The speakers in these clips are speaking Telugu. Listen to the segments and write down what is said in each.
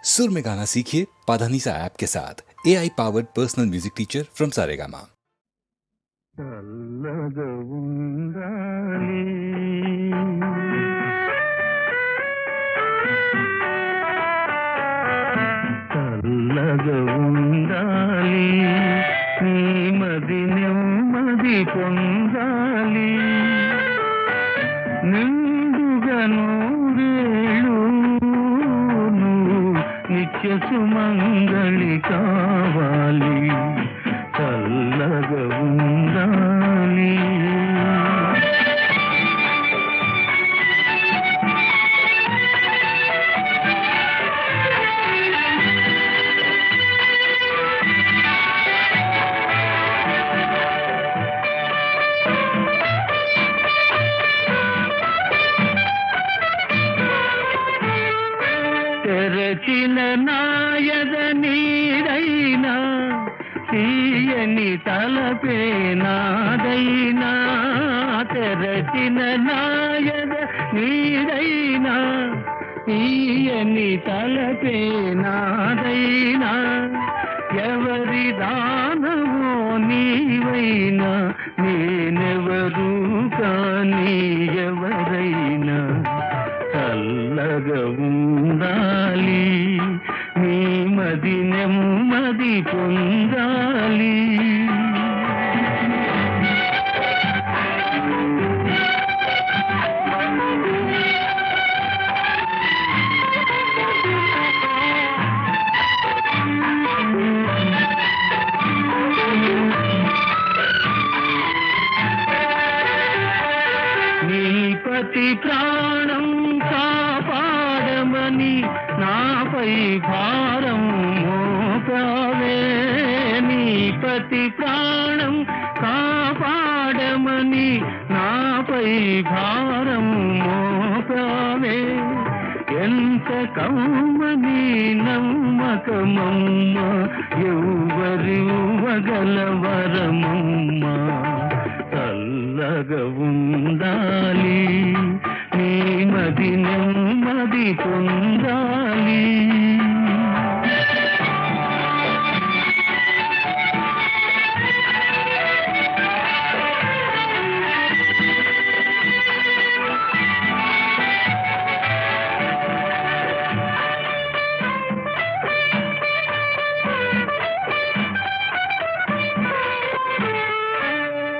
सुर में गाना सीखिए पाधानीसा ऐप के साथ। AI powered personal music teacher from Saregama. చల్లగా ఉండాలి చల్లగా ఉండాలి నీ మది నెమ్మది పొందాలి నిండుగా నూరేళ్ళు నిత్య సుమంగళి కావాలి చల్లగా ఉండాలి తెరచిన నాయద నీడైనా తీయని తలపే నాదైనా తెరచిన నాయద నీడైనా తీయని తలపే నాదైనా ఎవరి దానవో నీవైనా నేనెవరు కానీ ఎవరైనా చల్లగా ఉండాలి నీ మది నెమ్మది పొందాలి నీ పతి ప్రాణం కాపాడమని నాపై భారం మోపావే నీ పతి ప్రాణం కాపాడమని నాపై భారం మోపావే ఎంత కమ్మని నమ్మకమమ్మ ఎవ్వరి వగలవరమమ్మ చల్లగా ఉండాలి నీ మది నెమ్మది పొందాలి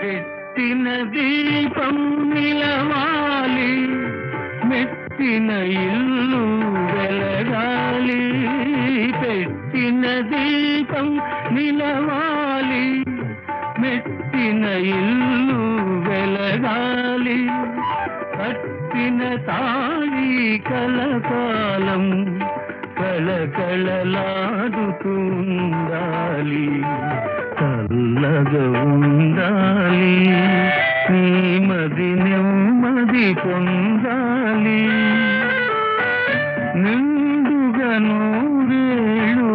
పెట్టిన దీపం నిలవాలి మెట్టిన ఇల్లు వెలగాలి పెట్టిన దీపం నిలవాలి మెట్టిన ఇల్లు వెలగాలి కట్టిన తాళి కలకాలం కళకళలాడుతుండాలి చల్లగా ఉండాలి నీ మది నెమ్మది పొందాలి నిండుగా నూరేళ్ళు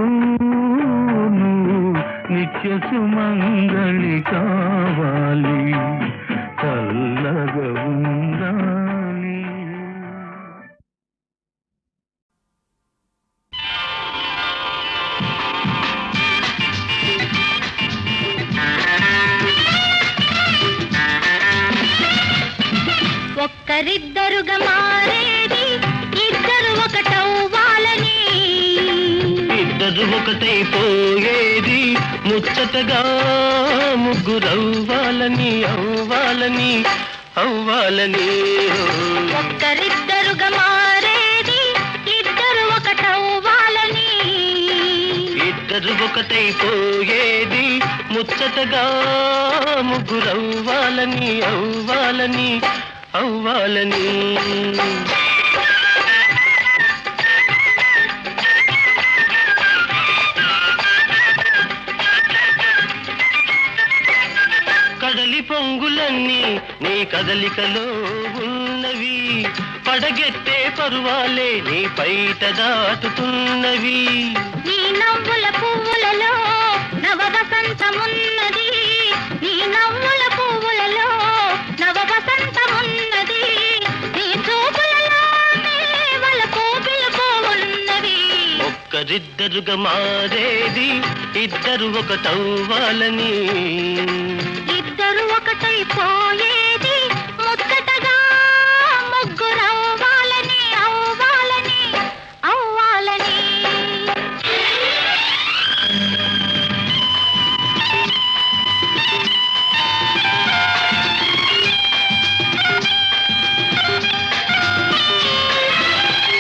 నిత్య సుమంగళి కావాలి చల్లగా ఉండాలి. ఒక్కరిద్దరుగా మారేది ఇద్దరు ఒకటవ్వాలని ఇద్దరు ఒకటైపోయేది ముచ్చటగా ముగ్గురవ్వాలని అవ్వాలని అవ్వాలని ఒక్కరిద్దరుగా మారేది ఇద్దరు ఒకటవ్వాలని ఇద్దరు ఒకటైపోయేది ముచ్చటగా ముగ్గురవ్వాలని అవ్వాలని అవ్వాలని కడలి పొంగులన్నీ నీ కదలికలో ఉన్నవి పడగెత్తే పరువాలే నీ పైట దాటుతున్నవి నీ నవ్వుల పువ్వులలో నవ వసంతమున్నది నీ నవ్వుల పువ్వులలో నవ వసంతమున్నది నీ చూపులలో వలపు పిలుపు ఉన్నది ఒక్కరిద్దరుగా మారేది ఇద్దరు ఒకటవ్వాలని. ఇద్దరు ఒకటైపోయేది ముచ్చటగా ముగ్గురవ్వాలని అవ్వాలని అవ్వాలని.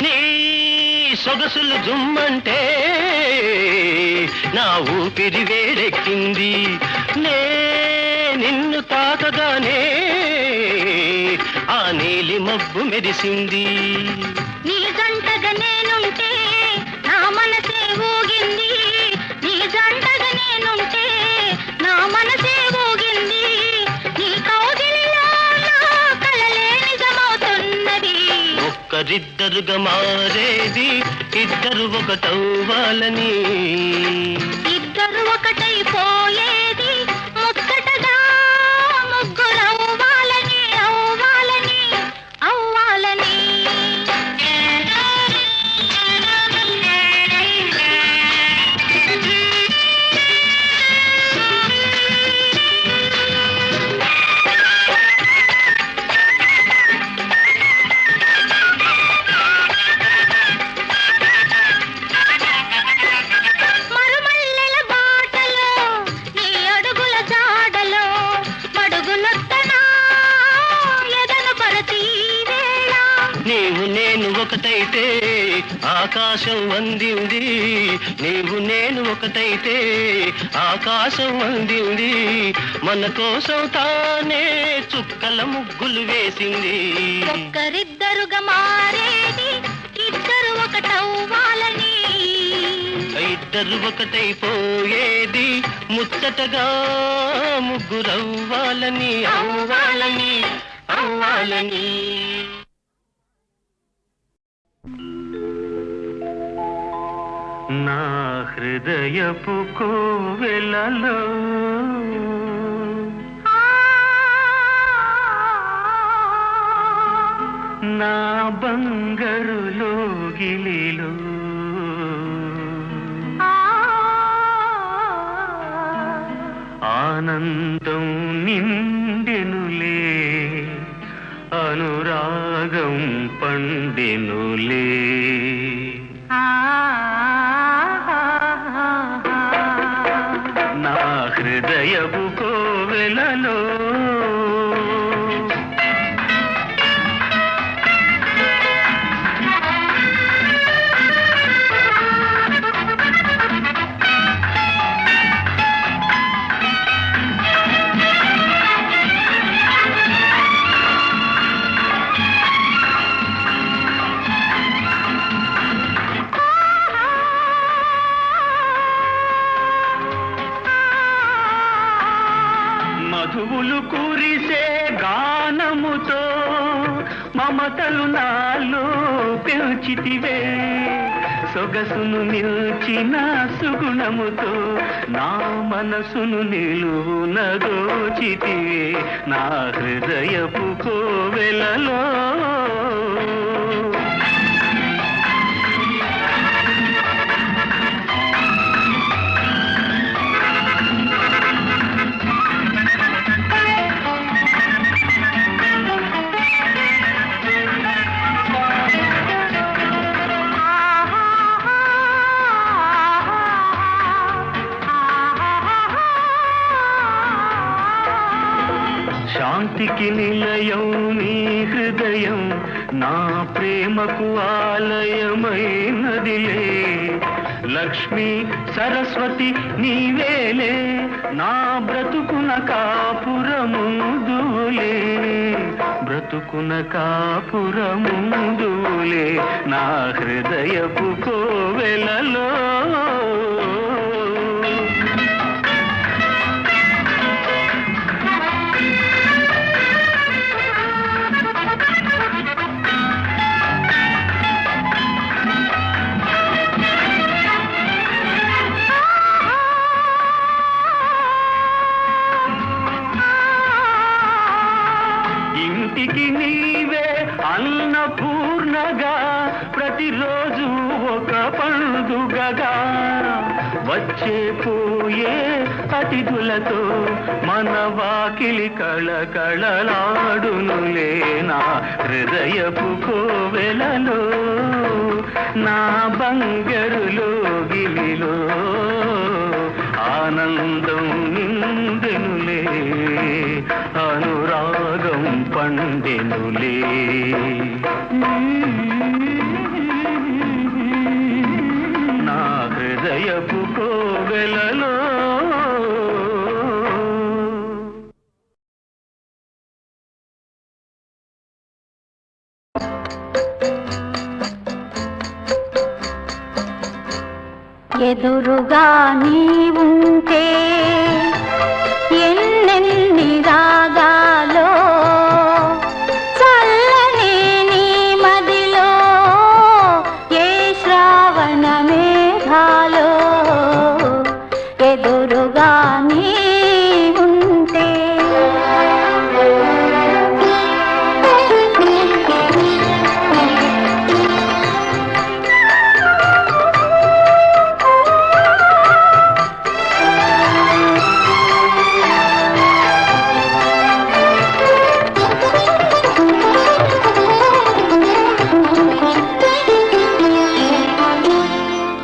నీ సొగసులు జుమ్మంటే నా ఊపిరి వేడెక్కింది. నిన్ను తాకగానే ఆ నీలి మబ్బు మెరిసింది. నీ జంటగా నేనుంటే నా మనసే ఊగింది. నీ జంటగా నేనుంటే నా మనసే ఊగింది. నీ కౌగిలిలో నా కలలే నిజమవుతున్నది. ఒక్కరిద్దరుగా మారేది ఇద్దరు ఒకటవ్వాలని. ఇద్దరు ఒకటైపోయేది ముచ్చటగా ముగ్గురవ్వాలని అవ్వాలని అవ్వాలని. మరుమల్లెల బాటలో నీ అడుగుల జాడలో మడుగులొత్తనా ఎదను పరతి వేళ. నీవు నేను ఒకటైతే ఆకాశం అందింది. నీవు నేను ఒకటైతే ఆకాశం అందింది. మన కోసం తానే చుక్కల ముగ్గులు వేసింది. ఒక్కరిద్దరుగా మారేది ఇద్దరు ఒకటవ్వాలని. ఇద్దరు ఒకటైపోయేది ముచ్చటగా ముగ్గురవ్వాలని అవ్వాలని అవ్వాలని. నా హృదయపు కోవెలలో నా బంగారు లోగిలిలో ఆనందం నిండెనులే అనురాగం పండెనులే. నా హృదయపు కోవెలలో మధువులు కురిసే గానముతో మమతలు నాలో పెంచితివే. సొగసును నిల్చిన సుగుణముతో నా మనసును నిలువున దోచితివే. నా హృదయపు కోవెలలో శాంతికి నిలయం నీ హృదయం నా ప్రేమకు ఆలయమైనదిలే. లక్ష్మీ సరస్వతి నీవేలే నా బ్రతుకున కాపురముందులే. బ్రతుకున కాపురముందులే నా హృదయపు కోవెలలో. ఇంటికి నీవే అన్నపూర్ణగా ప్రతిరోజు ఒక పండుగ ఎదురుగగా వచ్చే పోయే అతిథులతో మన వాకిలి కళకళలాడునులే నా హృదయపు కోవెలలో నా బంగరులో గిలిలో ఆనందం నిందెనులే అనురాగం పండెనులే నా హృదయపు కోవెలలో ఎదురుగా నీవుంటే ఎన్నెన్ని రాగాలో చల్లని నీ మదిలో ఏ శ్రావణ మేఘాలో ఎదురుగా నీవుంటే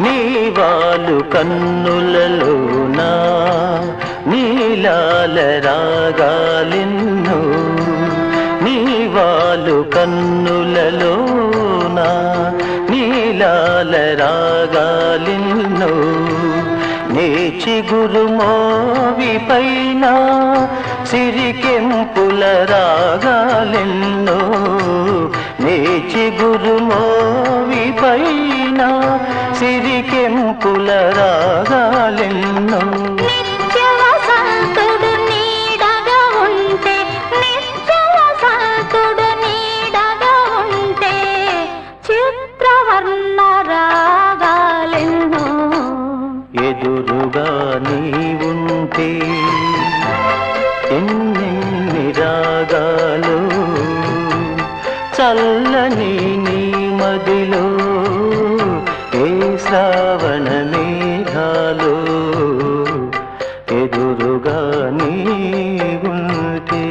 నీవాలు కన్నులలోనా నీలాల రాగాలిన్నో నీవాలు కన్నులలోనా నీలాల రాగాలిన్నో నీ చిగురు మోవి పైన సిరికెంపుల రాగాలెన్నో నీ చిగురు మోవి పైన సిరికెంపుల రాగాలెన్నో నిత్య వసంతుడు నీడగా ఉంటే నిత్య వసంతుడు నీడగా ఉంటే చిత్రవర్ణ రాగాలెన్నో ఎదురుగా నీవుంటే ఎన్నెన్ని రాగాలు చల్లని నీ మదిలో ఏ శ్రావణ మేఘాలు ఎదురుగా నీవుంటే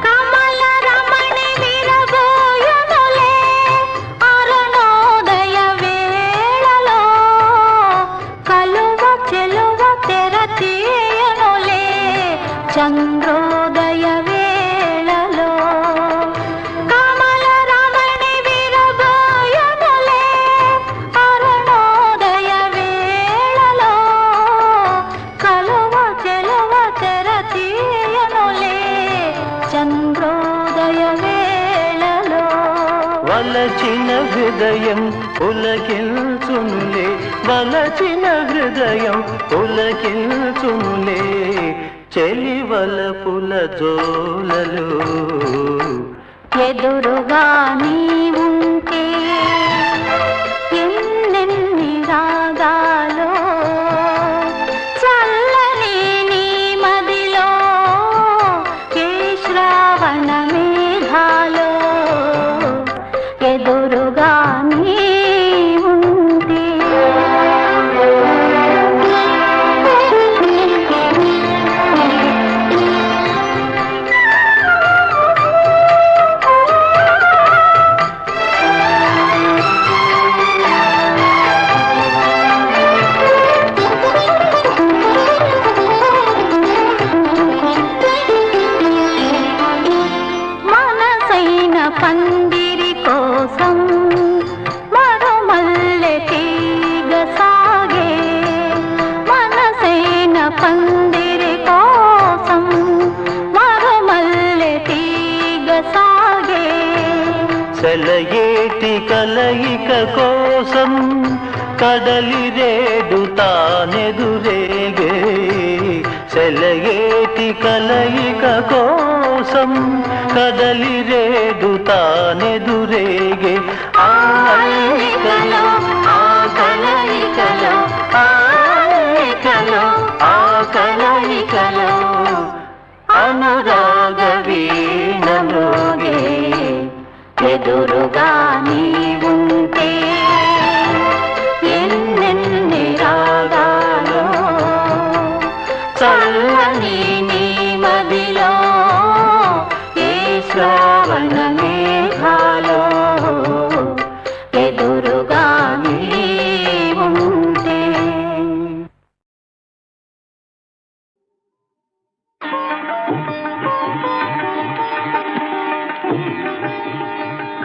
కమల రమణి విరబోయునులే అరుణోదయ వేళలో కలువ చెలువ తెర తీయనులే చంద్రోదయ వేళలో కమల రమణి విరబోయునులే అరుణోదయ వేళలో కలువ చెలువ తెర తీయనులే చంద్రోదయ వేళలో వలచిన హృదయం పులకిల్చునులే వలచిన హృదయం పులకిల్చునులే చెలివలపుల జోలలు ఎదురుగా నీవుంటే ఎన్నెన్ని రాగాలో చల్లని నీ మదిలో ఏ శ్రావణ మేఘాలో ఎదురుగా నీవుంటే మనసైన పందిరి కోసం మరుమల్లె తీగ సాగే మనసైన పందిరి కోసం మరుమల్లె తీగ సాగే సెలయేటి కలయిక కోసం కడలి రేడు తానెదురేగే సెలయేటి చేతి కలయిక కోసం కదలి రేడు తానెదురేగే ఆ అల్లికలో ఆ కలయికలో ఆ అల్లికలో ఆ కలయికలో అనురాగ వీణలోగే ఎదురుగా నీవుంటే ఎన్నెన్ని రాగాలో చల్లని నీ మదిలో ఏ శ్రావణ మేఘాలో ఎదురుగా నీవుంటే.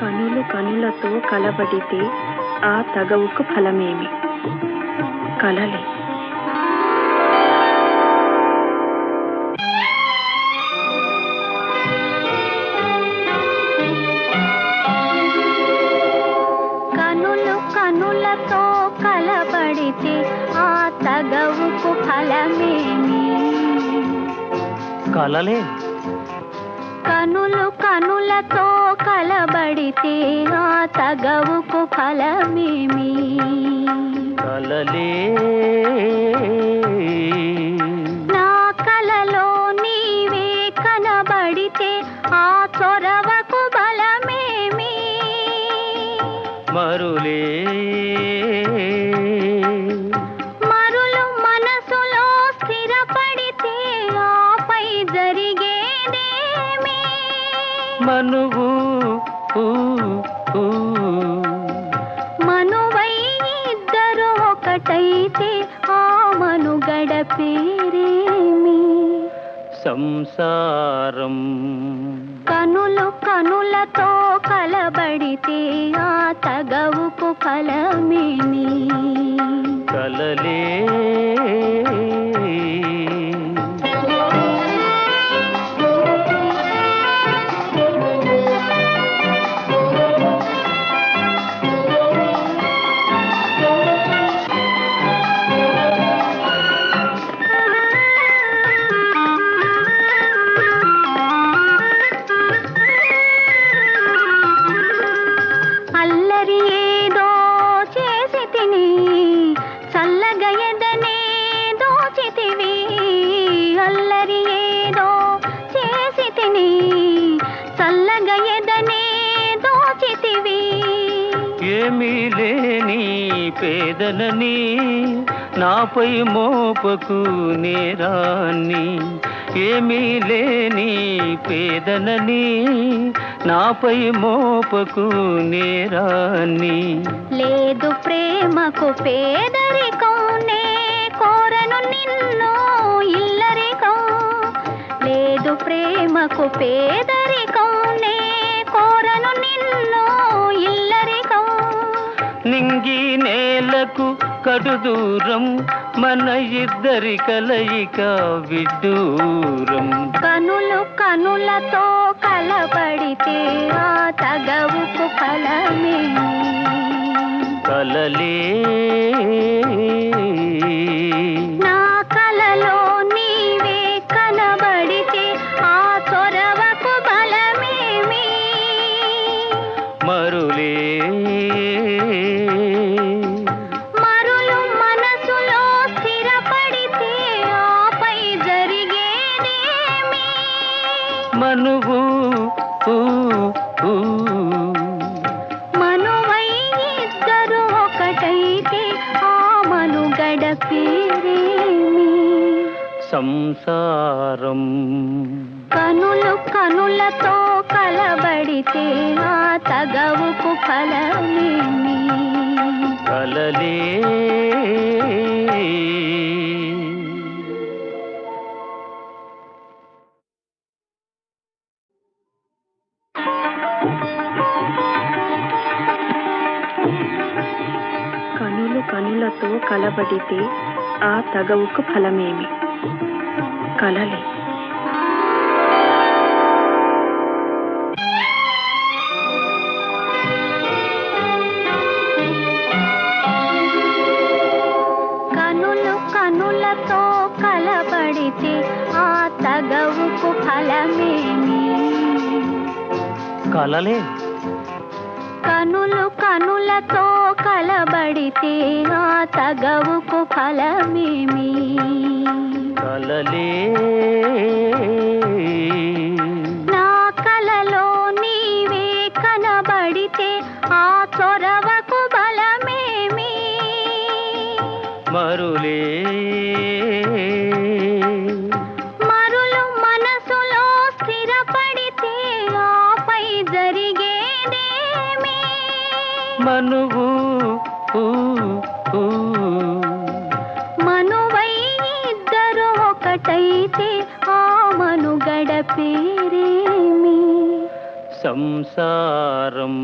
కనులు కనులతో కలబడితే ఆ తగవుకు ఫలమేమి? కలలే. కనులు కనులతో కలబడితే ఆ తగవుకు ఫలమేమి? కలలే. కనులు కనులతో కలబడితే ఆ తగవుకు ఫలమేమి? కలలే. నా కలలో నీవే కనబడితే ఆ చొరవకు బలమేమి? మరులే. మరులు మనసులో స్థిరపడితే ఆపై జరిగేదేమి? మనువు మనువై ఇద్దరు ఒకటైతే ఆ మనుగడ పేరేమి? సంసారం. కనులు కనులతో కలబడితే ఆ తగవుకు ఫలమేమి? కలలే. అల్లరి ఏదో చేసి తిని చల్లగా ఎదనే దోచితివి. అల్లరి ఏదో చేసి తిని చల్లగా ఎదనే దోచితివి. ఏమీ లేని పేదనని నాపై మోపకు నేరాన్ని. ఏమీ లేని పేదనని నాపై మోపకు నేరాన్ని. లేదు ప్రేమకు పేదరికం, నే కోరను నిన్ను ఇల్లరికం. లేదు ప్రేమకు పేదరికం, నే కోరను నిన్ను ఇల్లరికం. నింగి నేలకు కడు దూరం మన ఇద్దరి కలయిక విడ్డూరం. కనులు కనులతో కలబడితే ఆ తగవుకు ఫలమేమి? కలలే. నా కలలో నీవే కనబడితే ఆ చొరవకు బలమేమి? మరులే. మరులు మనసులో స్థిరపడితే ఆపై జరిగేదేమి? మనువు మనువై ఇద్దరు ఒకటైతే ఆ మనుగడ పేరేమి? సంసారం. కనులు కనులతో కలబడితే ఆ తగవుకు ఫలమేమి? కలలే. కనులు కనులతో కలబడితే ఆ తగవుకు ఫలమేమి? కలలే. కనులు కనులతో కలబడితే ఆ తగ కలలే కనులు కనులతో కలబడితే ఆ తగవుకు ఫలమేమి కలలే నా కలలో నీవే కనబడితే ఆ చొరవకు బలమేమి మరులే మరులు మనసులో స్థిరపడితే ఆపై జరిగేదేమి మనువు మనువై ఇద్దరు ఒకటైతే ఆ మనుగడ పేరేమి సంసారం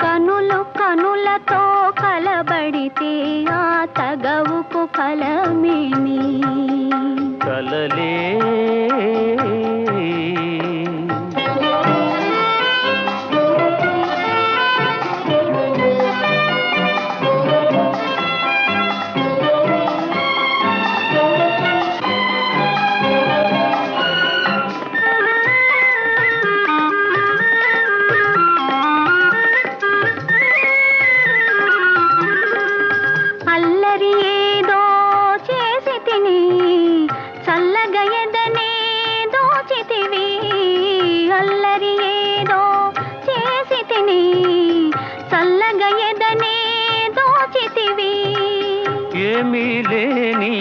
కనులు కనులతో కలబడితే ఆ తగవుకు ఫలమేమి కలలే అల్లరి ఏదో చేసి తిని చల్లగా ఎదనే దోచితివి అల్లరి ఏదో చేసి తిని చల్లగా ఎదనే దోచితివి ఏమీ లేని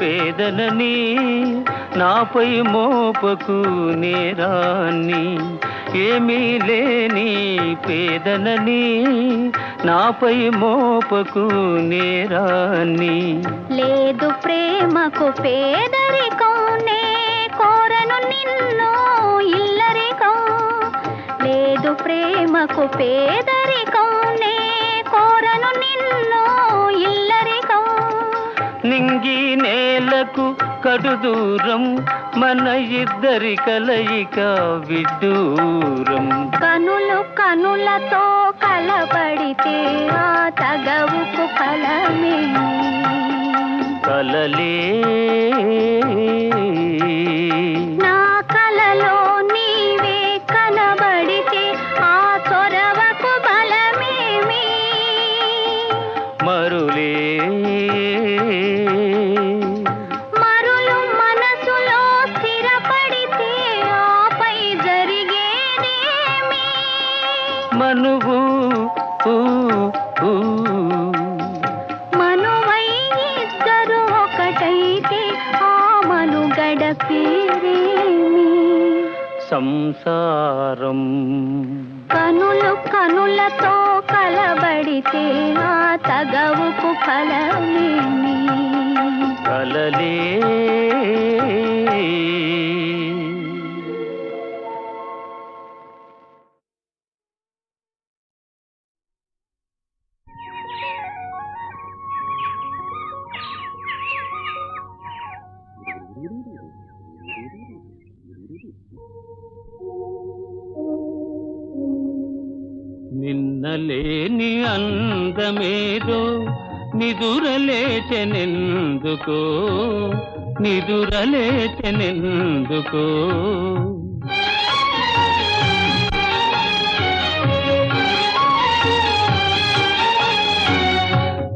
పేదలని నాపై మోపకు నేరాన్ని ఏమీ లేని పేదలని నాపై మోపకు నేరాన్ని లేదు ప్రేమకు పేదరికం నే కోరను నిన్ను ఇల్లరికం లేదు ప్రేమకు పేదరికం నే కోరను నిన్ను ఇల్లరికం నింగి నేలకు కడు దూరం మన ఇద్దరి కలయిక విడ్డూరం కనులు కనులతో కలబడితే ఆ తగవుకు ఫలమేమి కలలే నా కలలో నీవే కనబడితే ఆ చొరవకు బలమేమి మరులే మరులు మనసులో స్థిరపడితే ఆపై జరిగేదేమి మనువు మనువై ఇద్దరు ఒకటైతే ఆ మనుగడ పేరేమి సంసారం కనులు కనులతో కలబడితే ఆ తగవుకు ఫలమేమి కలలే నిన్నలేని అందమేదో నిదురలేచెనెందుకో నిదురలేచెనెందుకో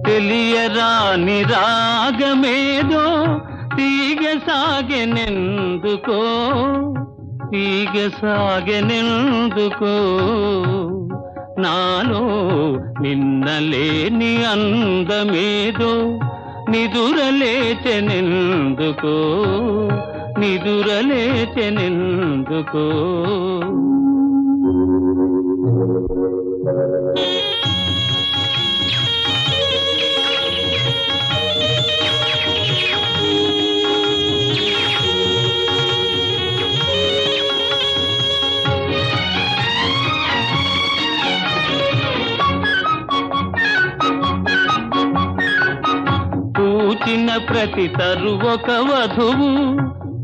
తెలియరాని రాగమేదో తీగ సాగెనెందుకో తీగ సాగెనెందుకో నాలో నిన్నలేని అందమేదో నిదురలేచెనెందుకో నిదురలేచెనెందుకో పూచిన ప్రతి తరు ఒక వధువు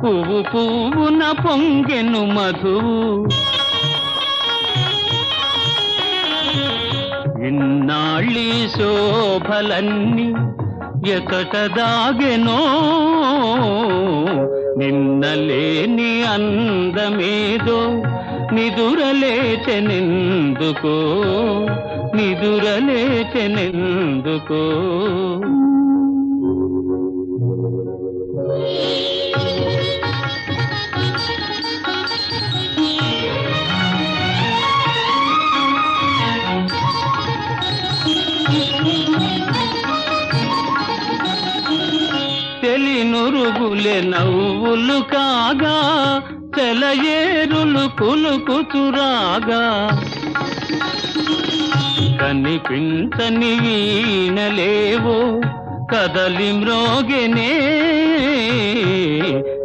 పువ్వు పువ్వున పొంగెను మధువు ఇన్నాళ్ళీ శోభలన్నీ ఎకట దాగెనో నిన్నలేని అందమేదో నిదురలేచెనెందుకో నిదురలేచెనెందుకో తెలినురుగులే నవ్వులు కాగా తెలయేరులు కులుకుతురాగా కనిపించని వీణలేవో కదలి మ్రోగెనే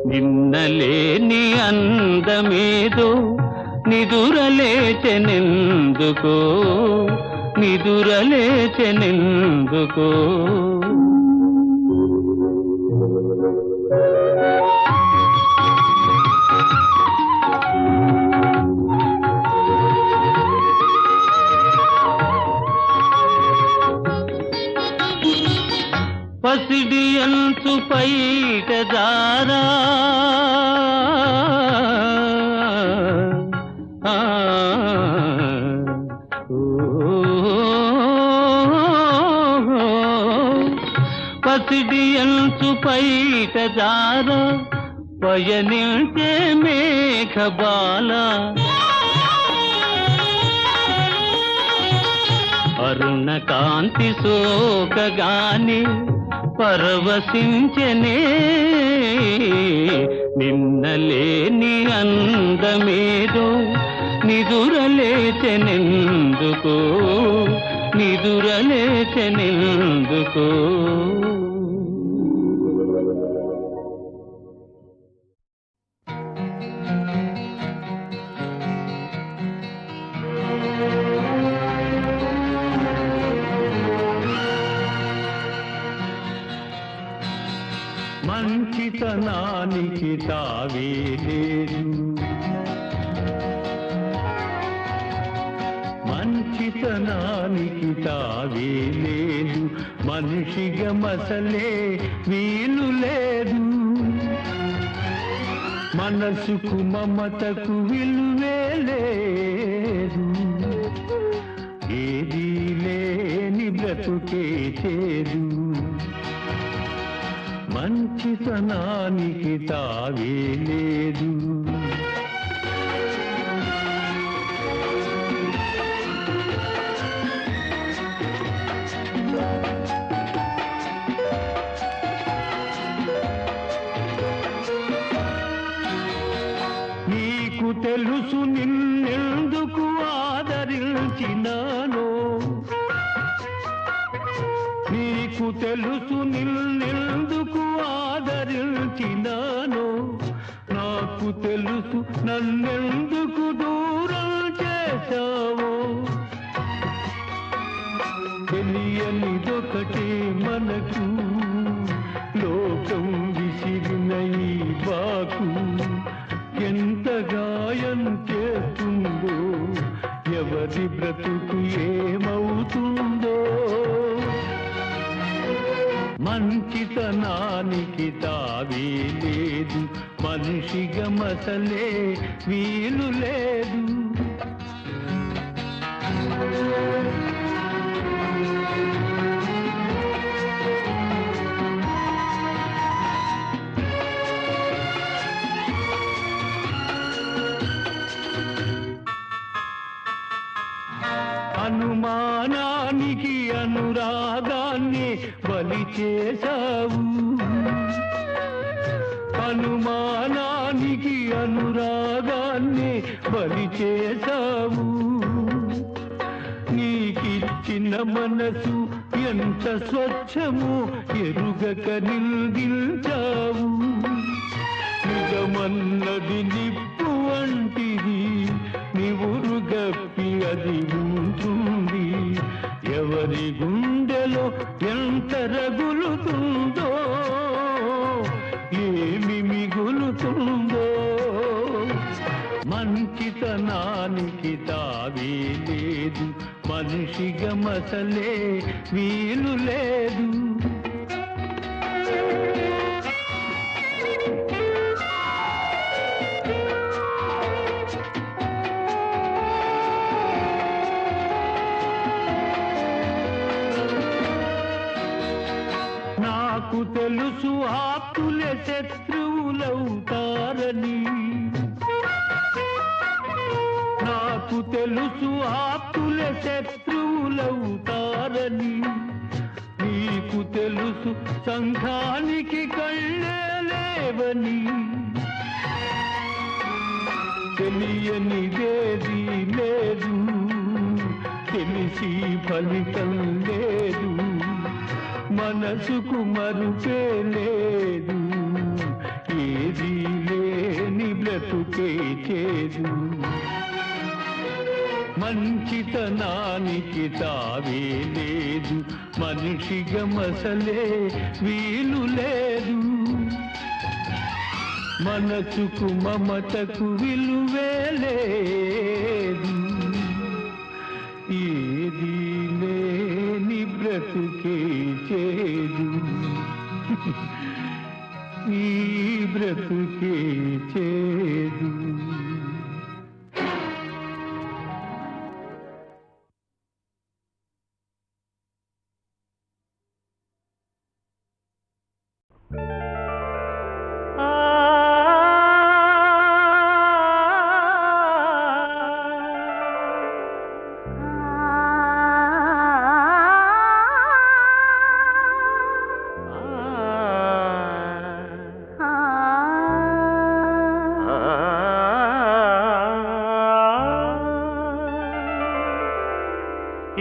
నిన్నలేని అందమేదో నిదురలేచెనెందుకో నిదురలేచెనెందుకో పసిడి అంచు పైట దారా పసిడి అంచు పైట దారా పయనించే మేఘబాల అరుణ కాంతి సోకగాని పరవశించనే నిన్నలేని అందమేదో నిదురలేచెనెందుకో నిదురలేచెనెందుకో మంచితనానికి తావే లేదు, మంచితనానికి తావే లేదు, మనిషిగా మసలే వీలు లేదు, మనసుకు మమతకు విలువే లేదు, ఏదీ లేని బ్రతుకే చేదు, మంచితనానికి తావే లేదు. నీకు తెలుసు నిన్నెందుకు ఆదరించినానో, నీకు తెలుసు నిన్నెందుకు ఆదరించినానో, నాకు తెలుసు నన్నెందుకు దూరం చేశావో, తెలియనిదొకటే మనకు లోకం విసిరిన ఈ బాకు ఎంత గాయం చేస్తుందో, ఎవరి బ్రతుకు ఏమవుతుందో, మంచితనానికి తావే లేదు, మనిషిగా మసలే వీలు లేదు. అనుమానానికి అనురాగాన్ని బలి చేశావు, అనుమానానికి అనురాగాన్ని బలి చేశావు, నీకిచ్చిన మనసు ఎంత స్వచ్ఛమో ఎరుగక నిందించావు, నిజమన్నది నిప్పు వంటిది, నివురుగప్పి అది ఉంటుంది, ఎవరి గుండెలో ఎంత రగులుతుందో, ఏమి మిగులుతుందో, మంచితనానికి తావే లేదు, మనిషిగా మసలే వీలు లేదు. శత్రువులవుతారని నాకు తెలుసు ఆప్తులే శత్రువులవుతారని నీకు తెలుసు సంఘానికి కళ్ళే లేవని తెలియనిదేది లేదు తెలిసి ఫలితం లేదు మనసుకు మరుపే లేదు ఏది లేని బ్రతుకే చేదు మంచితనానికి తావే లేదు మనిషిగా మసలే వీలు లేదు మనసుకు మమతకు విలువే లేదు ఏది లేని బ్రతుకే చేదు ఈ బ్రతుకే చేదు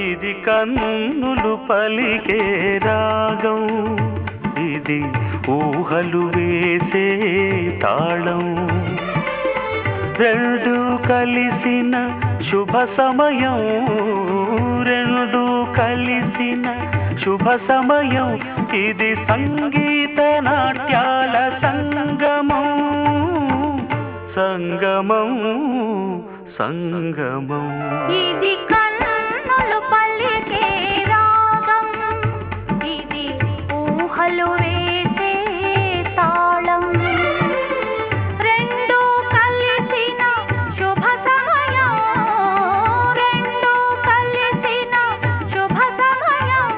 ఇది కన్నులు పలికే రాగం ఇది ఊహలు వేసే తాళం రెండు కలిసిన శుభ సమయం రెండు కలిసిన శుభ సమయం ఇది సంగీత నాట్యాల సంగమం సంగమం సంగమం ఇది కన్నులు పలికే రాగం ఇది ఊహలు వేసే తాళం రెండు కలిసిన శుభ సమయం రెండు కలిసిన శుభ సమయం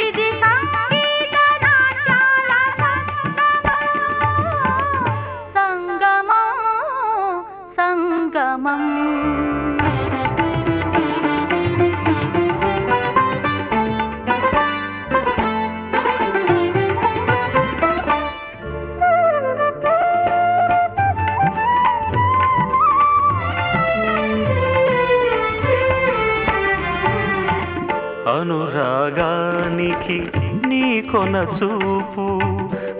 ఇది సంగీత నాట్యాల సంగమం సంగమం అనురాగానికి నీ కొన చూపు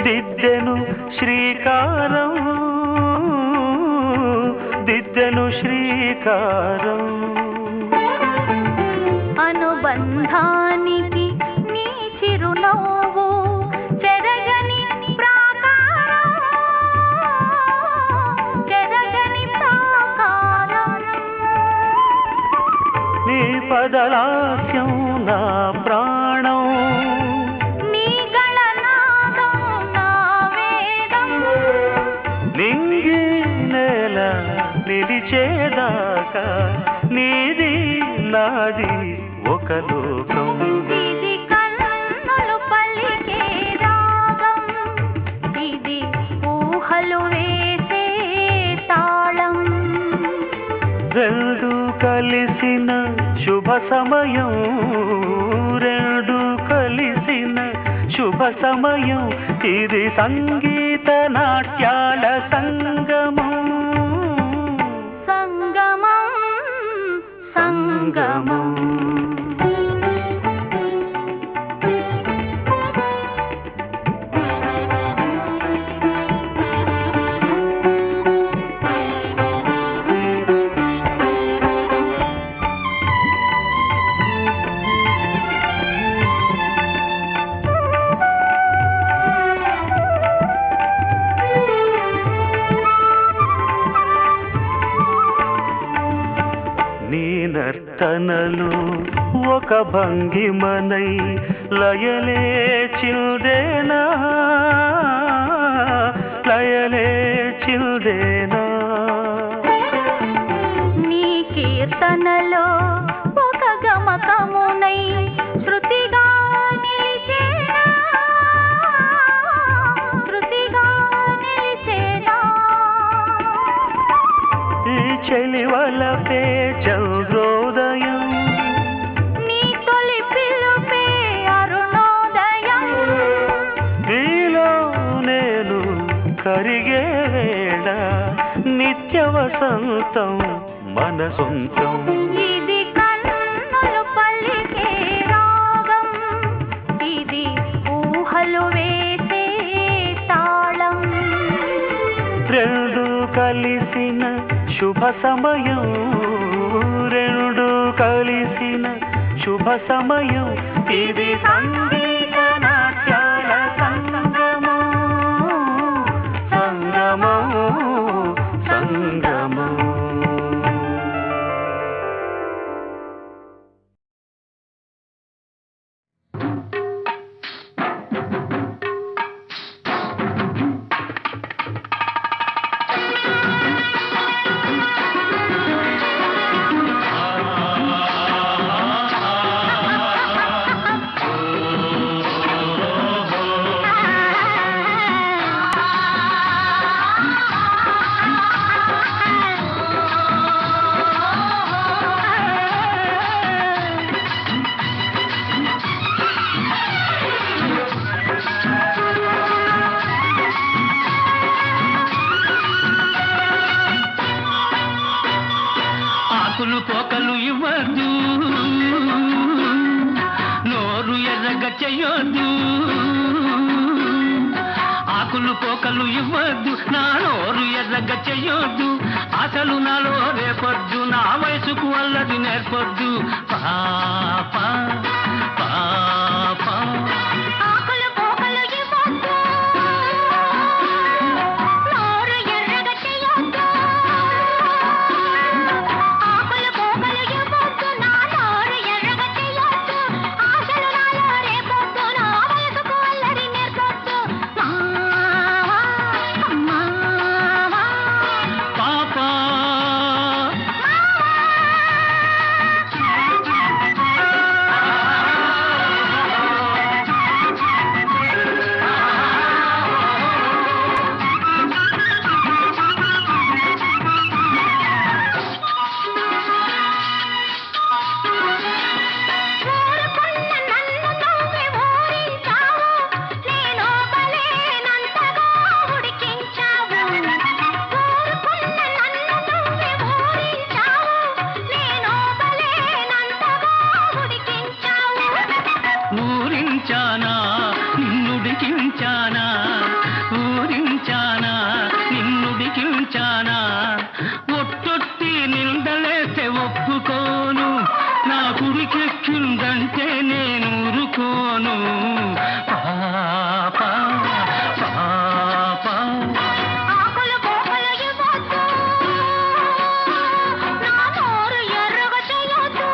దిద్దెను శ్రీకారం దిద్దెను శ్రీకారం అనుబంధానికి నీ చిరునవ్వు చెరగని ప్రాకారం చెరగని ప్రాకారం నీ పదలాస్యం నా ప్రాణం నీ గళనాదం నా వేదం నింగి నేల నిలిచేదాకా నీది నాది ఒక లోకం ఇది కన్నులు పలికే రాగం ఇది ఊహలు వేసే తాళం రెండు కలిసిన శుభ సమయం రెండు కలిసిన శుభ సమయం ఇది సంగీత నాట్యాల సంగమం సంగమం సంగమం నీ నర్తనలు ఒక భంగిమనై లయలే చిల్దేనా లయలే చిల్దేనా నీ కీర్తనలో ఒక గమకమునై శృతిగా నిలిచేనా శృతిగా చెలివలపే చంద్రోదయం నీ తొలి పిలుపే అరుణోదయం నీలో నేను కరిగే వేళ నిత్య వసంతం మన సొంతం ఇది కన్నులు పలికే రాగం ఇది ఊహలు వేసే తాళం రెండు కలిసిన శుభ సమయం రెండు కలిసిన శుభ సమయం ఇది సంగీత నాట్యాల సంగమం సంగమం సంగమం ఆకులు పోకలు ఇవ్వద్దు నోరు ఎర్రగ చెయ్యొద్దు ఆకులు పోకలు ఇవ్వద్దు నా నోరు ఎర్రగ చెయ్యొద్దు అసలు నాలో రేపొద్దు నా వయసుకు అల్లది నేర్పొద్దు పాప పాప ఆకులు పోకలు ఇవ్వొద్దు నోరు ఎర్రగా చెయ్యొద్దు ఆకులు పోకలు ఇవ్వొద్దు నా నోరు ఎర్రగా చెయ్యొద్దు ఆశలు నాలో రేపొద్దు నా వయసుకు అల్లరి నేర్పొద్దు మావా పాప ఊరుకున్న నన్ను నువ్వే ఊరించావు నేను బలేనంతగా ఉడికించావు ఊరుకున్న నన్ను నువ్వే ఊరించావు నేను బలేనంతగా ఉడికించావు ఊరించానా నిన్నుడికించానా ఊరించానా నిన్నుడికించానా ఒట్టొట్టి నిందలేస్తే ఒప్పుకోను నా గుడికెక్కిందంటే నేను ఊరుకోను పాప పాప ఆకులు పోకలు ఇవ్వొద్దు నా నోరు ఎర్రగా చెయ్యొద్దు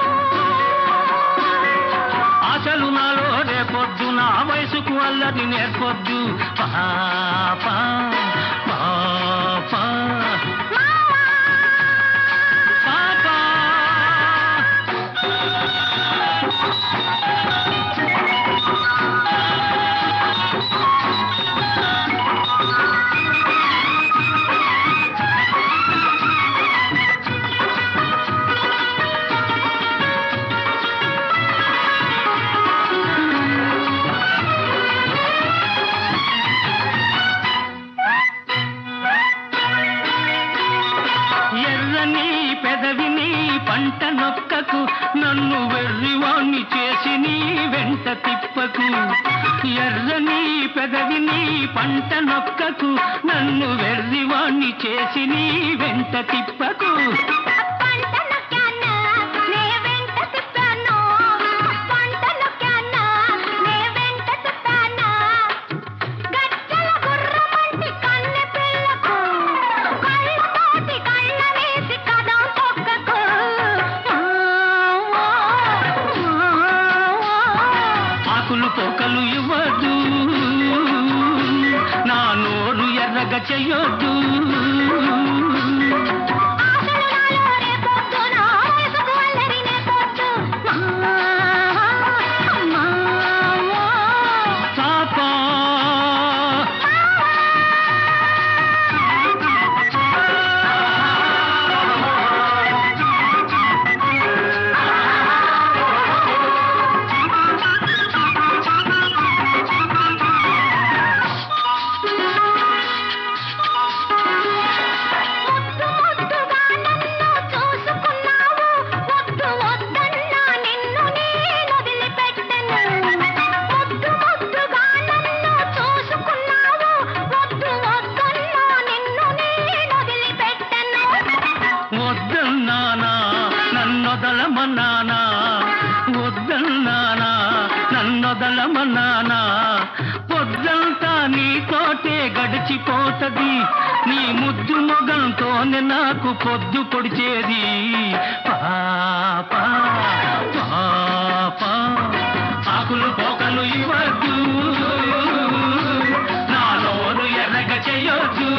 అసలు నాలో రేపొద్దు నా వయసుకు అల్లది నేర్పొద్దు పాప పాప పాప ఎర్రని పెదవిని పంట నొక్కకు నన్ను వెర్రివాణ్ణి చేసి నీ వెంట తిప్పకు ఎర్రని పెదవిని పంట నొక్కకు నన్ను వెర్రివాణ్ణి చేసి నీ వెంట తిప్పకు పంట నొక్కానా నే వెంట తిప్పాను పంట నొక్కానా నే వెంట తిప్పానా గజ్జల గుర్రమంటి కన్నె పిల్లకు కళ్ళతోటి కళ్ళ వేసి కదం తొక్కకు ఆకులు పోకలు ఇవ్వద్దు నా నోరు ఎర్రగ చెయ్యొద్దు ఆశలు నాలో రేపొద్దు నా వయసుకు అల్లరి నేర్పొద్దు పాప వద్దన్నానా నన్నొదలమన్నానా వద్దన్నానా నన్నొదలమన్నానా పొద్దంతా నీతోటే గడిచిపోతది నీ ముద్దు మొగంతోనే నాకు పొద్దు పొడిచేది పాపా పాపా ఆకులు పోకలు ఇవ్వద్దు నా నోరు ఎర్రగ చెయ్యొద్దు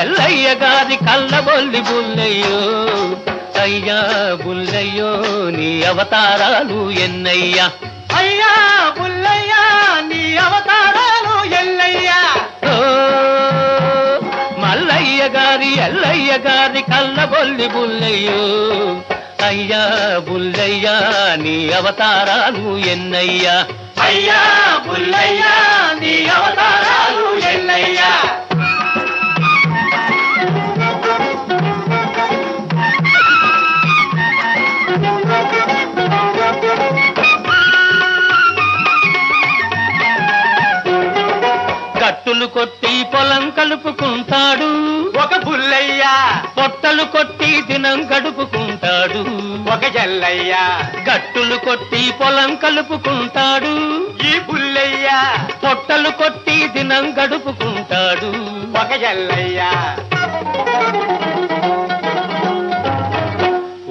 ఎల్లయ్య గారి కళ్ళబొల్లి బుల్లయ్యో అయ్యా బుల్లయ్యో నీ అవతారాలు ఎన్నయ్యా అయ్యా బుల్లయ్యా నీ అవతారాలు ఎల్లయ్యా మల్లయ్య గారి ఎల్లయ్య గారి కళ్ళబొల్లి బుల్లయ్యో అయ్యా బుల్లయ్యా నీ అవతారాలు ఎన్నయ్యా అయ్యా బుల్లయ్యా నీ అవతారాలు ఎన్నయ్యా కట్టులు కొట్టి పొలం కలుపుకుంటాడు ఒక బుల్లయ్య పొట్టలు కొట్టి దినం గడుపుకుంటాడు ఒక జల్లయ్య గట్టులు కొట్టి పొలం కలుపుకుంటాడు ఈ బుల్లయ్య పొట్టలు కొట్టి దినం గడుపుకుంటాడు ఒక జల్లయ్య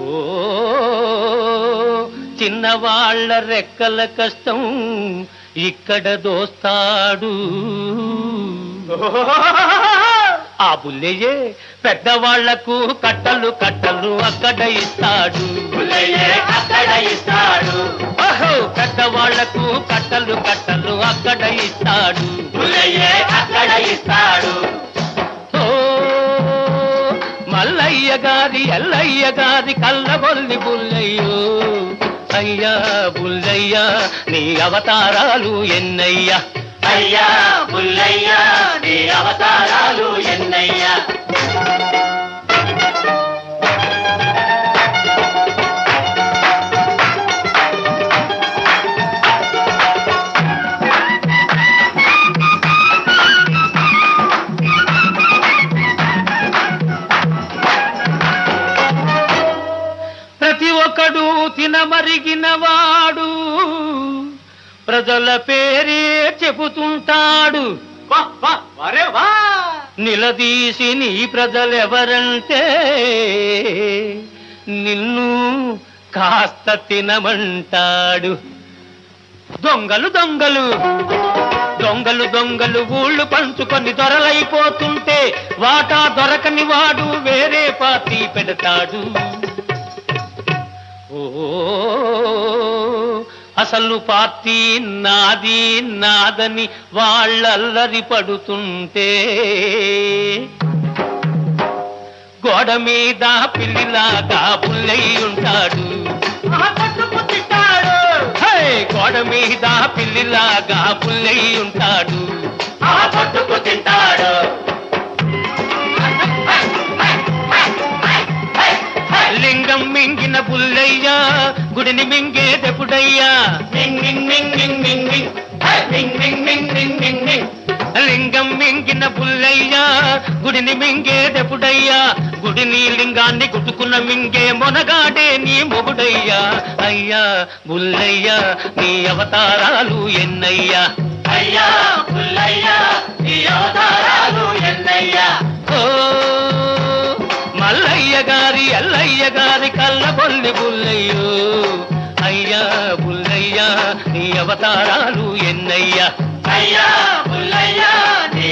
ఓ చిన్నవాళ్ల రెక్కల కష్టం ఇక్కడ దోస్తాడు ఆ బుల్లయ్యే పెద్దవాళ్లకు కట్టలు కట్టలు అక్కడ ఇస్తాడు బుల్లయ్యే అక్కడ ఇస్తాడు ఓహో పెద్దవాళ్లకు కట్టలు కట్టలు అక్కడ ఇస్తాడు బుల్లయ్యే అక్కడ ఇస్తాడు ఓ మల్లయ్య గారి ఎల్లయ్య గారి కళ్ళబొల్లి బుల్లయ్యో అయ్యా బుల్లయ్యా నీ అవతారాలు ఎన్నయ్యా అయ్యా బుల్లయ్యా నీ అవతారాలు ఎన్నయ్యా ప్రతి ఒక్కడు తినమరిగినవాడు ప్రజల పేరే చెబుతుంటాడు నిలదీసి నీ ప్రజలెవరంటే నిన్ను కాస్త తినమంటాడు దొంగలు దొంగలు దొంగలు దొంగలు ఊళ్ళు పంచుకొని దొరలైపోతుంటే వాటా దొరకని వాడు వేరే పార్టీ పెడతాడు ఓ అసలు పార్టీ నాది నాదని వాళ్ళల్లరి పడుతుంటే గోడ మీద పిల్లిలాగా బుల్లయ్యుంటాడు గోడ మీద పిల్లిలాగా బుల్లయ్యుంటాడు ఆ పట్టుకు తింటాడు లింగం మింగిన బుల్లయ్యా గుడిని మింగేదెప్పుడయ్యా లింగం మింగిన బుల్లయ్యా గుడిని మింగేదెప్పుడయ్యా గుడిని లింగాన్ని గుట్టుకున్న మింగే మొనగాడే నీ మొగుడయ్యా అయ్యా బుల్లయ్యా నీ అవతారాలు ఎన్నయ్యా అయ్యా పుల్లయ్యా నీ అవతారాలు ఎన్నయ్యా ఓ మల్లయ్య గారి అల్లయ్య గారి కళ్ళబొల్లి బుల్లయ్యో అయ్యా పుల్లయ్యా నీ అవతారాలు ఎన్నయ్యా అయ్యా పుల్లయ్యా నీ